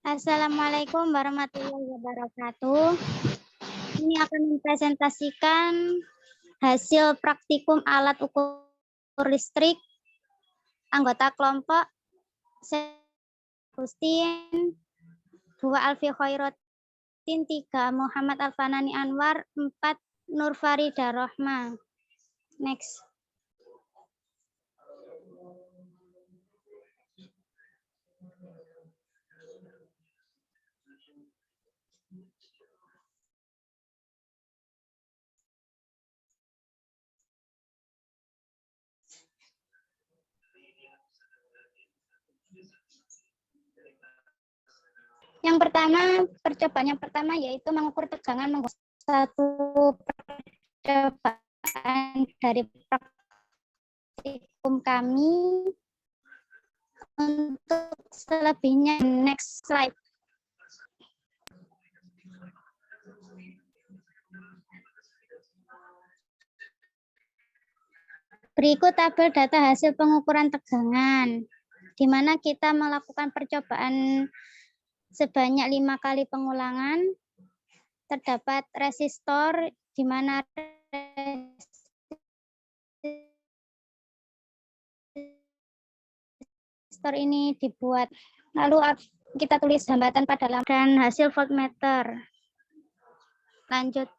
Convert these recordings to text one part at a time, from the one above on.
Assalamualaikum warahmatullahi wabarakatuh. Ini akan mempresentasikan hasil praktikum alat ukur listrik anggota kelompok Agustin, 2 Alfi Khairotin, 3 Muhammad Alfanani Anwar, 4 Nur Farida Rohma. Next. Yang pertama, percobaan yang pertama yaitu mengukur tegangan menggunakan satu percobaan dari praktikum kami. Untuk selebihnya, next slide. Berikut tabel data hasil pengukuran tegangan, di mana kita melakukan percobaan sebanyak 5 kali pengulangan. Terdapat resistor, di mana resistor ini dibuat. Lalu kita tulis hambatan pada lampu dan hasil voltmeter. Lanjut.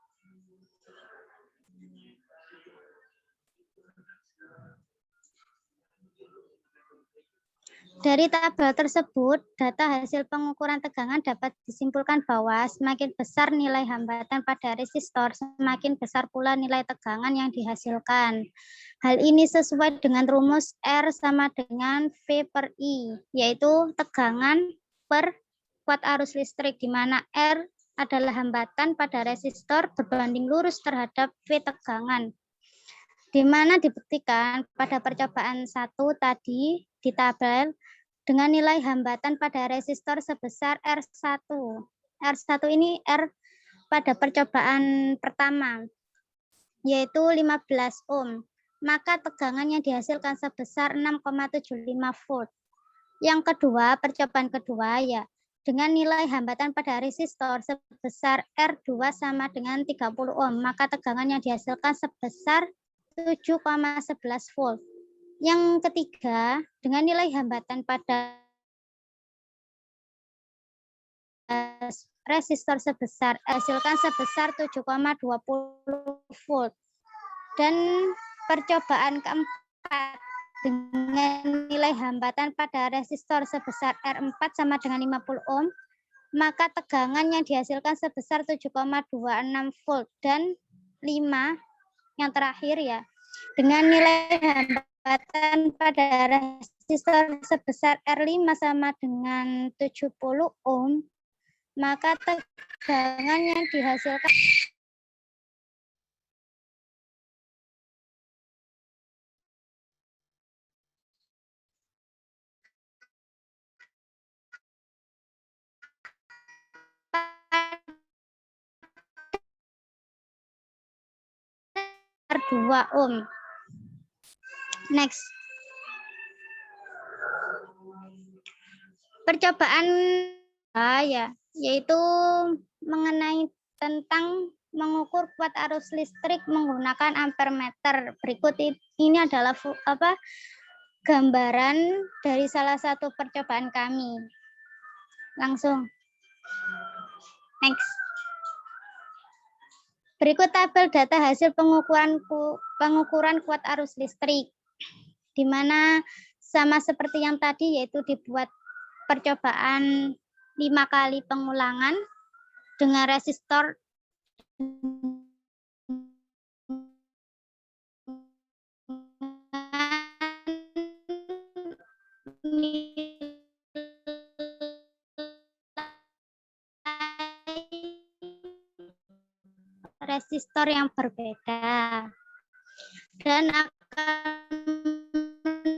Dari tabel tersebut, data hasil pengukuran tegangan dapat disimpulkan bahwa semakin besar nilai hambatan pada resistor, semakin besar pula nilai tegangan yang dihasilkan. Hal ini sesuai dengan rumus R sama dengan V per I, yaitu tegangan per kuat arus listrik, di mana R adalah hambatan pada resistor berbanding lurus terhadap V tegangan. Di mana dibuktikan pada percobaan 1 tadi di tabel dengan nilai hambatan pada resistor sebesar R1. R1 ini R pada percobaan pertama, yaitu 15 ohm. Maka tegangan yang dihasilkan sebesar 6,75 volt. Yang kedua, percobaan kedua ya, dengan nilai hambatan pada resistor sebesar R2 sama dengan 30 ohm, maka tegangan yang dihasilkan sebesar 7,11 volt. Yang ketiga, dengan nilai hambatan pada resistor sebesar hasilkan sebesar 7,20 volt. Dan percobaan keempat, dengan nilai hambatan pada resistor sebesar R4 sama dengan 50 ohm, maka tegangan yang dihasilkan sebesar 7,26 volt. Dan 5, yang terakhir ya, dengan nilai hambatan pada resistor sebesar R5 sama dengan 70 ohm, maka tegangan yang dihasilkan R2 ohm. Next. Percobaan ya, yaitu mengenai tentang mengukur kuat arus listrik menggunakan ampermeter. Berikut ini adalah gambaran dari salah satu percobaan kami. Langsung. Next. Berikut tabel data hasil pengukuran kuat arus listrik, di mana sama seperti yang tadi, yaitu dibuat percobaan 5 kali pengulangan dengan resistor resistor yang berbeda dan akan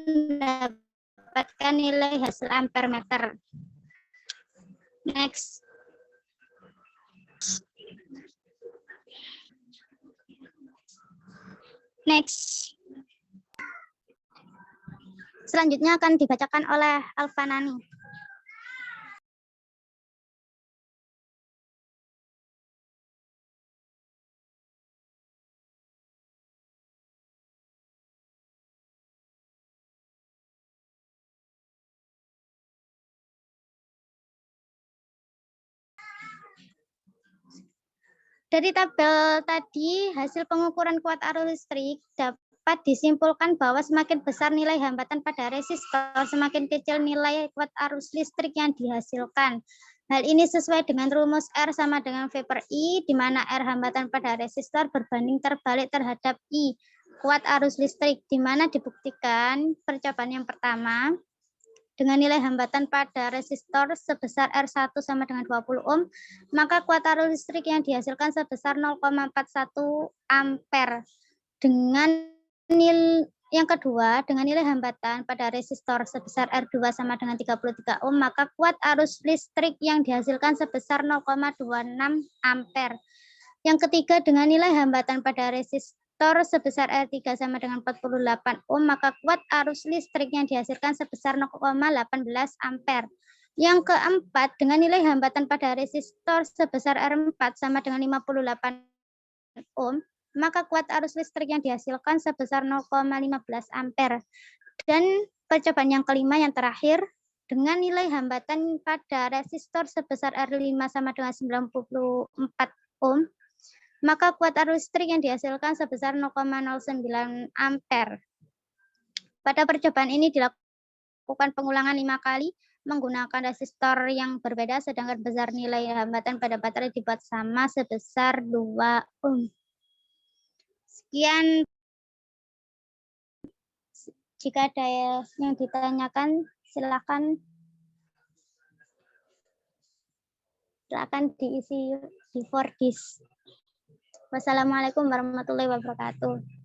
mendapatkan nilai hasil ampermeter. Next. Next. Selanjutnya akan dibacakan oleh Alfanani. Dari tabel tadi, hasil pengukuran kuat arus listrik dapat disimpulkan bahwa semakin besar nilai hambatan pada resistor, semakin kecil nilai kuat arus listrik yang dihasilkan. Hal ini sesuai dengan rumus R sama dengan V per I, di mana R hambatan pada resistor berbanding terbalik terhadap I, kuat arus listrik, di mana dibuktikan percobaan yang pertama, dengan nilai hambatan pada resistor sebesar R1 sama dengan 20 ohm, maka kuat arus listrik yang dihasilkan sebesar 0,41 ampere. Dengan yang kedua, dengan nilai hambatan pada resistor sebesar R2 sama dengan 33 ohm, maka kuat arus listrik yang dihasilkan sebesar 0,26 ampere. Yang ketiga, dengan nilai hambatan pada resistor sebesar R3 sama dengan 48 ohm, maka kuat arus listrik yang dihasilkan sebesar 0,18 ampere. Yang keempat, dengan nilai hambatan pada resistor sebesar R4 sama dengan 58 ohm, maka kuat arus listrik yang dihasilkan sebesar 0,15 ampere. Dan percobaan yang kelima yang terakhir, dengan nilai hambatan pada resistor sebesar R5 sama dengan 94 ohm, maka kuat arus listrik yang dihasilkan sebesar 0,09 ampere. Pada percobaan ini dilakukan pengulangan 5 kali menggunakan resistor yang berbeda, sedangkan besar nilai hambatan pada baterai dibuat sama sebesar 2 ohm. Sekian, jika ada yang ditanyakan silakan diisi di Fordis. Wassalamualaikum warahmatullahi wabarakatuh.